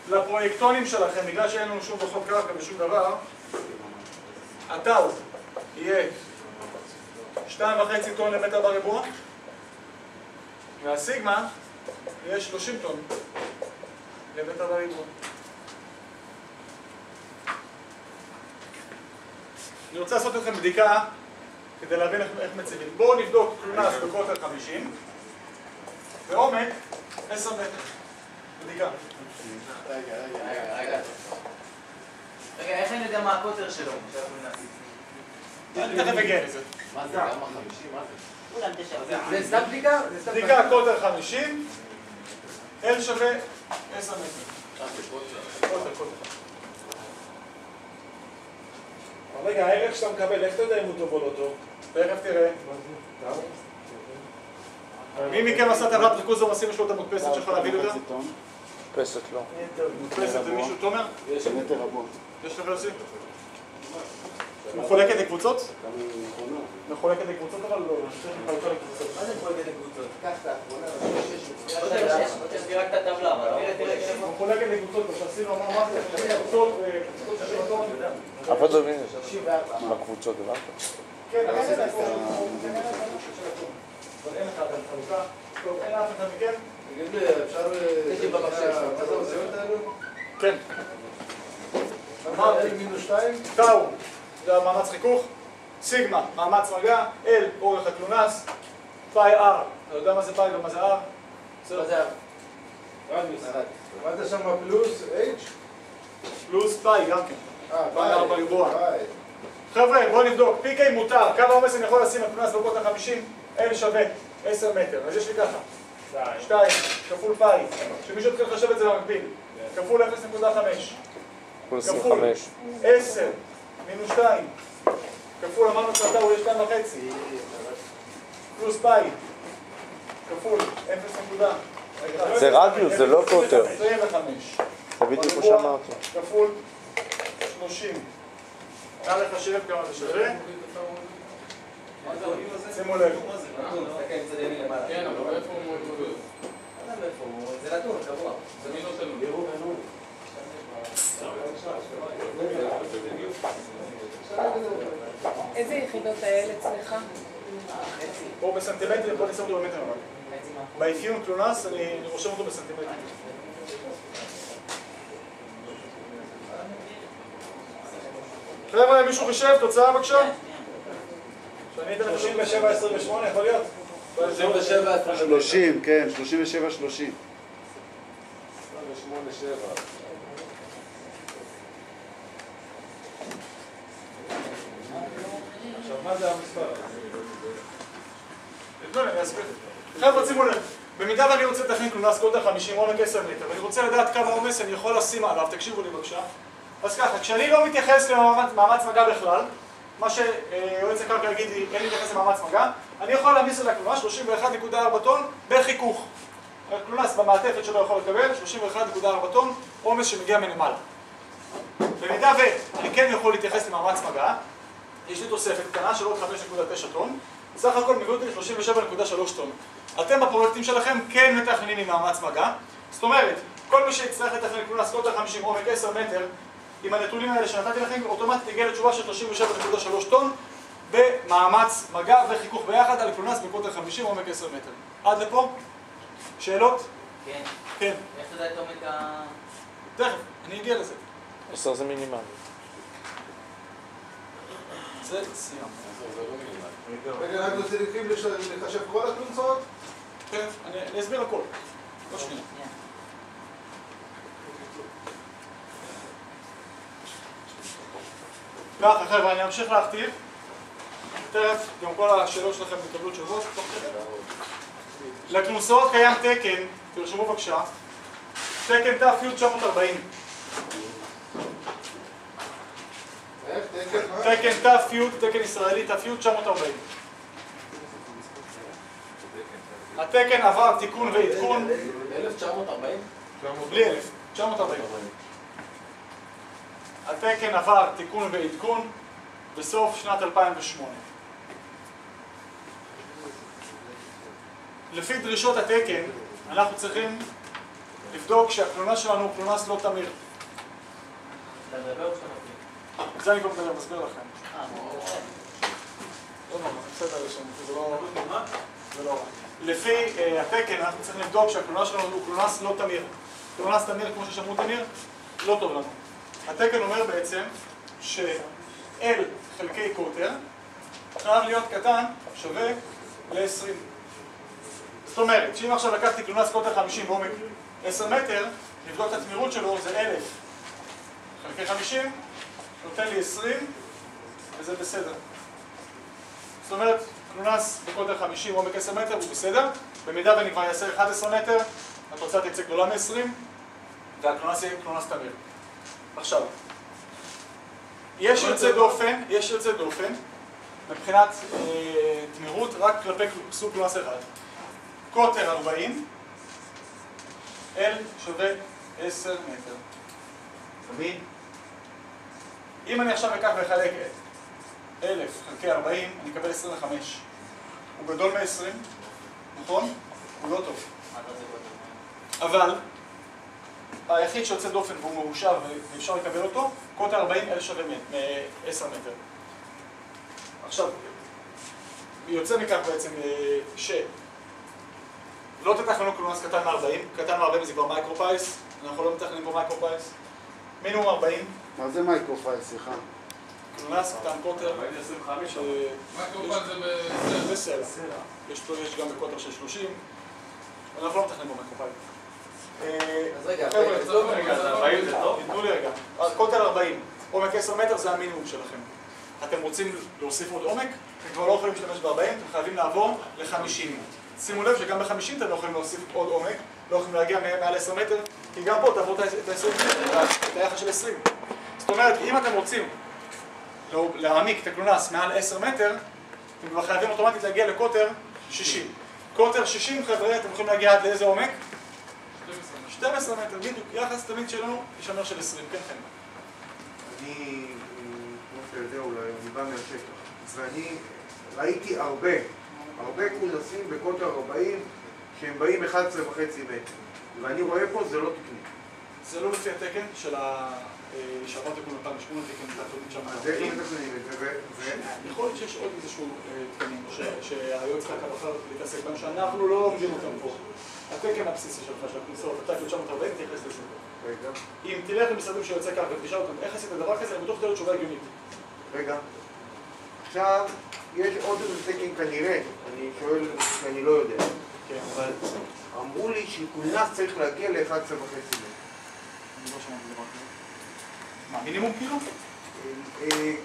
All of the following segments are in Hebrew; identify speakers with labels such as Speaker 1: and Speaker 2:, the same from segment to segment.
Speaker 1: לפרויקטונים שלכם, בגלל שאין לנו שום בכל קרקע ושום דבר, הטאו יהיה 2.5 טון למטר בריבוע, והסיגמה יהיה 30 טון למטר בריבוע. אני רוצה לעשות לכם בדיקה כדי להבין איך מציבים. בואו נבדוק קלונס בקוטר 50 ועומק 10 מטר. בדיקה.
Speaker 2: רגע, איך אני יודע מה הקוטר שלו?
Speaker 1: אני תכף אגיע לזה.
Speaker 3: מה זה? גם 50? מה זה?
Speaker 2: זה סתם בדיקה?
Speaker 1: בדיקה קוטר 50, L שווה 10 מטר. קוטר.
Speaker 4: רגע, הערך שאתה מקבל, איך אתה יודע אם הוא טוב או לא טוב?
Speaker 1: תכף תראה. מי מכם עשה טבלת ריכוז עומסים יש לו את המודפסת שלך להביא אותה?
Speaker 5: מודפסת לא.
Speaker 1: מודפסת למישהו, תומר?
Speaker 4: יש מטר רבוע.
Speaker 1: יש לך להוסיף? מחולקת לקבוצות? מחולקת לקבוצות אבל לא, מחולקת לקבוצות.
Speaker 2: מה זה מחולקת לקבוצות? קח את האחרונה, תסביר רק את הטבלה, אבל
Speaker 1: מחולקת לקבוצות, שעשינו מה זה? קבוצות של התומר.
Speaker 5: אף אחד לא מבין את זה. בקבוצות, דבר כזה.
Speaker 1: כן, אבל זה אבל אין לך את החלוקה. טוב, אין אף אחד מכם?
Speaker 4: תגיד לי, אפשר... מה זה עושים אותנו?
Speaker 1: כן.
Speaker 4: אמרתי, -2?
Speaker 1: טאו, זה המאמץ חיכוך. סיגמה, מאמץ מגע. L, אורך הקלונס. פאי R. אתה יודע מה זה פאי ומה זה R?
Speaker 2: מה זה?
Speaker 4: מה זה שם פלוס H?
Speaker 1: פלוס פאי גם כן. פאי R בריבוע.
Speaker 4: פאי.
Speaker 1: חבר'ה, בואו נבדוק. PK מותר. כמה עומס אני יכול לשים על קלונס בקוטר 50? L שווה 10 מטר. אז יש לי ככה. 2 כפול פאי. שמישהו יתחיל לחשב את זה במקביל. כפול 0.5.
Speaker 5: כפול 25.
Speaker 1: 10 מינוס 2 כפול אמרנו שהטאו יש 2.5 פלוס פאי כפול 0.
Speaker 5: זה רדיוס, זה לא קוטר.
Speaker 1: 25
Speaker 5: זה בדיוק כמו שאמרתי.
Speaker 1: כפול 30. נא לחשב כמה זה שווה. שימו לב.
Speaker 3: כן, אבל איפה הוא מודפס?
Speaker 2: זה נתון, קבוע.
Speaker 3: זה מי נותן לו?
Speaker 6: איזה יחידות האלה אצלך?
Speaker 1: פה בסנטימטרים, פה ניסה אותו במטר אבל. באפיון קלונס אני רושם אותו בסנטימטרים. חבר'ה, מישהו חישב? תוצאה בבקשה? שאני אתן 37-28, יכול להיות?
Speaker 4: 30, כן, 37-30.
Speaker 3: 28-7.
Speaker 4: עכשיו, מה זה המספר?
Speaker 1: אני אסביר. חבר'ה, שימו לב. במידה ואני רוצה לתכנן קלונס קוטר 50 עומק 10 מטר, ואני רוצה לדעת כמה עומס אני יכול לשים עליו, תקשיבו לי בבקשה. אז ככה, כשאני לא מתייחס למאמץ מגע בכלל, מה שיועץ הקרקע יגיד לי, אין להתייחס למאמץ מגע, אני יכול להעמיס על הקלונס 31.4 טון בחיכוך. הקלונס במעטפת שלו יכול לקבל 31.4 טון עומס שמגיע מנמעלה. במידה ואני כן יכול להתייחס למאמץ מגע, יש לי תוספת קטנה של עוד 5.9 טון, בסך הכל מביא אותי 37.3 טון. אתם בפרויקטים שלכם כן מתכננים עם מאמץ מגע, זאת אומרת, כל מי שיצטרך לתכנן קלונס קוטר 50 עומק 10 מטר, עם הנתונים האלה שנתתי לכם, אוטומטית הגיע לתשובה של 37.3 טון במאמץ מגע וחיכוך ביחד על קלונס בקוטר 50 עומק 10 מטר. עד לפה? שאלות?
Speaker 2: כן.
Speaker 1: כן.
Speaker 2: איך אתה יודע את עומק ה...
Speaker 1: תכף, אני אגיע לזה.
Speaker 5: 10 זה מינימלי.
Speaker 1: זה סיימנו.
Speaker 4: רגע, אנחנו צריכים לחשב כל הקלונסות?
Speaker 1: כן, אני אסביר הכל. לא שנייה. ככה חבר'ה, אני אמשיך להכתיב. תכף, גם כל השאלות שלכם יקבלו תשובות. לקלונסאות קיים תקן, תרשמו בבקשה, תקן ת"י 940. תקן ת"י, תקן ישראלי ת"י 940. התקן עבר תיקון ועדכון.
Speaker 2: 1940?
Speaker 1: בלי 1000, 940. התקן עבר תיקון ועדכון בסוף שנת 2008. לפי דרישות התקן, אנחנו צריכים לבדוק שהקלונס שלנו הוא קלונס לא תמיר.
Speaker 3: אתה מדבר או שאתה מפליג?
Speaker 1: זה אני כבר מדבר, מסביר לכם. לא נורא, בסדר לשם, זה לא רע. לפי התקן אנחנו צריכים לבדוק שהקלונס שלנו הוא קלונס לא תמיר. קלונס תמיר, כמו ששמעו תמיר, לא טוב לנו. התקן אומר בעצם ש-L חלקי קוטר חייב להיות קטן שווה ל-20. זאת אומרת, שאם עכשיו לקחתי קלונס קוטר 50 בעומק 10 מטר, לבדוק את התמירות שלו זה 1000 חלקי 50, נותן לי 20, וזה בסדר. זאת אומרת, קלונס בקוטר 50 בעומק 10 מטר הוא בסדר. במידה ואני כבר אעשה 11 מטר, התוצאה תצא גדולה מ-20, והקלונס יהיה קלונס תמיר. עכשיו, יש יוצא דופן מבחינת תמירות רק כלפי סוג קלונס אחד. קוטר 40, L שווה 10 מטר. תמיד. אם אני עכשיו אקח ואחלק 1000 חלקי 40, אני אקבל 25. הוא גדול מ-20, נכון? הוא לא טוב. אבל היחיד שיוצא דופן והוא מאושר ואפשר לקבל אותו, קוטר 40, L שווה 10 מטר. עכשיו, יוצא מכך בעצם לא תתכננו קלונס קטן מ-40, קטן מ-40 זה כבר מייקרופייס, אנחנו לא מתכננים פה מייקרופייס. מינימום 40.
Speaker 5: מה זה מייקרופייס, סליחה?
Speaker 1: קלונס קטן קוטר.
Speaker 3: 25.
Speaker 7: מייקרופייס זה
Speaker 1: בסלע. יש גם בקוטר של 30. אנחנו לא מתכננים פה מייקרופייס.
Speaker 2: אז רגע,
Speaker 3: אז 40 זה טוב?
Speaker 1: תתנו לי רגע. קוטר 40, עומק 10 מטר זה המינימום שלכם. אתם רוצים להוסיף עוד עומק? אתם כבר לא יכולים להשתמש ב-40, אתם חייבים לעבור ל-50. שימו לב שגם ב-50 אתם לא יכולים להוסיף עוד עומק, לא יכולים להגיע מעל 10 מטר, כי גם פה תעבור את היחס של 20. זאת אומרת, אם אתם רוצים להעמיק את הקלונס מעל 10 מטר, אתם כבר חייבים אוטומטית להגיע לקוטר 60. קוטר 60, חבר'ה, אתם יכולים להגיע עד לאיזה עומק? 12 מטר, בדיוק. יחס תמיד שלנו ישמר של 20, כן, כן.
Speaker 8: אני, כמו שאתה יודע אולי, אני בא מהשטח, ואני ראיתי הרבה קולנסים בקוטר 40 שהם באים 11.5 מטר, ואני רואה פה זה לא תקני.
Speaker 1: זה לא לפי התקן של שעברת תקון 2008, תקן תקנים שם.
Speaker 8: אז איך מתקנים את זה?
Speaker 1: יכול להיות שיש עוד איזשהו תקנים שהיועץ חכה בחר להתעסק בהם שאנחנו לא לומדים אותם פה. התקן הבסיסי שלך, של הכניסות, התקן 940, תתייחס לזה.
Speaker 8: רגע.
Speaker 1: אם תלך למשרדים שיוצא כך ותשאל אותם איך עשית דבר כזה, אני בטוח תהיה לו תשובה הגיונית.
Speaker 8: רגע. עכשיו, יש עוד איזה תקן כנראה, אני שואל כי אני לא יודע.
Speaker 1: כן.
Speaker 8: אבל אמרו לי שקולנס צריך להגיע ל-11.5 מטר.
Speaker 1: אני לא שמעתי דבר כזה. מה, מינימום כאילו?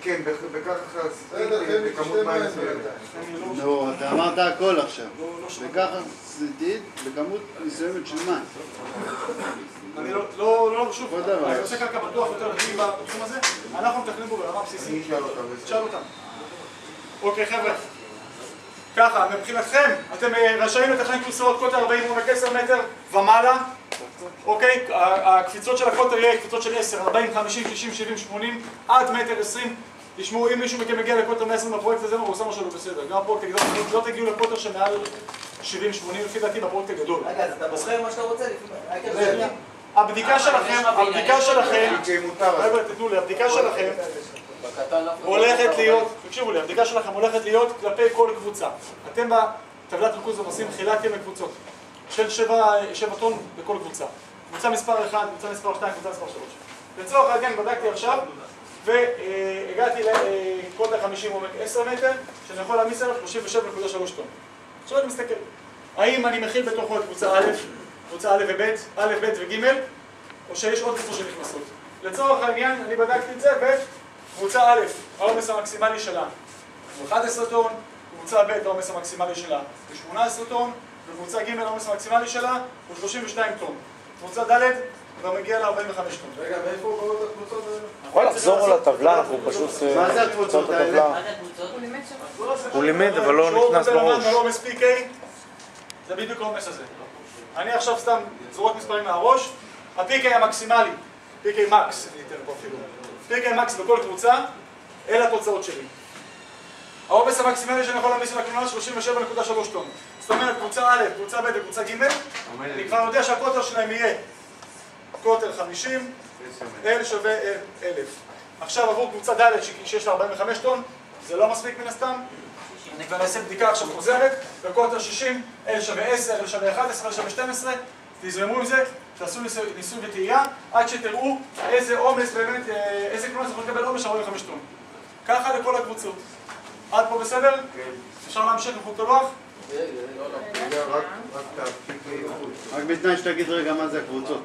Speaker 8: כן, בכך עשיתי בכמות מים מסוימת.
Speaker 5: לא, אתה אמרת הכל עכשיו. וככה עשיתי בכמות מסוימת של מים.
Speaker 1: אני לא, שוב, אני עושה קרקע בטוח יותר לפי בתחום הזה, אנחנו מתכננים בו ברמה בסיסית.
Speaker 8: אני אשאל אותם.
Speaker 1: תשאל אותם. אוקיי חבר'ה, ככה, מבחינתכם, אתם רשאים לתכנן קופסאות קוטר 40 עומק 10 מטר ומעלה, אוקיי? הקפיצות של הקוטר יהיה קפיצות של 10, 40, 50, 60, 70, 80, עד מטר 20. תשמעו, אם מישהו מכם מגיע לקוטר 120 בפרויקט הזה, הוא עושה משהו לא בסדר. גם הפרויקט הגדול, לא תגיעו לקוטר שמעל 70-80, לפי דעתי בפרויקט הגדול.
Speaker 2: רגע, אז אתה בוחר מה שאתה רוצה?
Speaker 1: הבדיקה שלכם, תתנו לי, הבדיקה שלכם הולכת להיות, תקשיבו לי, הבדיקה שלכם הולכת להיות כלפי כל קבוצה. אתם בטבלת ריכוז עושים חילקתם לקבוצות של 7 טון בכל קבוצה. קבוצה מספר 1, קבוצה מספר 2, קבוצה מספר 3. לצורך העניין בדקתי עכשיו והגעתי לקוטר 50 עומק 10 מטר, שאני יכול להעמיס עליו 37.3 טון. עכשיו אני מסתכל, האם אני מכיל בתוכו את קבוצה א', קבוצה א' וב', א', ב' וג', או שיש עוד קבוצות שנכנסות. לצורך העניין אני בדקתי את זה וקבוצה א', העומס המקסימלי שלה הוא 11 טון, קבוצה ב' העומס המקסימלי שלה הוא 18 טון, וקבוצה ג' העומס המקסימלי שלה הוא 32 טון. קבוצה ד' כבר מגיע ל-45 טון.
Speaker 4: רגע, מאיפה הוא באות הקבוצות האלה?
Speaker 5: יכול לחזור על הטבלה, אנחנו פשוט...
Speaker 8: מה זה הקבוצות האלה?
Speaker 6: הוא לימד שם.
Speaker 5: הוא לימד, אבל לא נכנס בראש.
Speaker 1: העומס PK, זה בדיוק העומס הזה. אני עכשיו סתם זורק מספרים מהראש. ה-PK המקסימלי, PK מקס, אני אתן פה אפילו. PK מקס בכל קבוצה, אלה התוצאות שלי. העומס המקסימלי שאני יכול להעמיס לקלונס 37.3 טון. זאת אומרת, קבוצה א', קבוצה ב' וקבוצה ג', אני כבר יודע שהקוטר שלהם יהיה קוטר 50, L שווה 1,000. עכשיו עבור קבוצה ד' שיש לה 45 טון, זה לא מספיק מן הסתם. אני כבר אעשה בדיקה עכשיו חוזרת, בקוטר 60, L שווה 10, L שווה 11, L שווה 12, תזרמו עם זה, תעשו ניסוי וטעייה, עד שתראו איזה עומס באמת, איזה קלונס יכול לקבל עומס של 45 טון. ככה לכל הקבוצות. עד פה בסדר?
Speaker 8: כן.
Speaker 1: אפשר להמשיך לחוק את הלוח?
Speaker 8: רק תפסיק.
Speaker 5: רק בתנאי שתגיד רגע מה זה הקבוצות.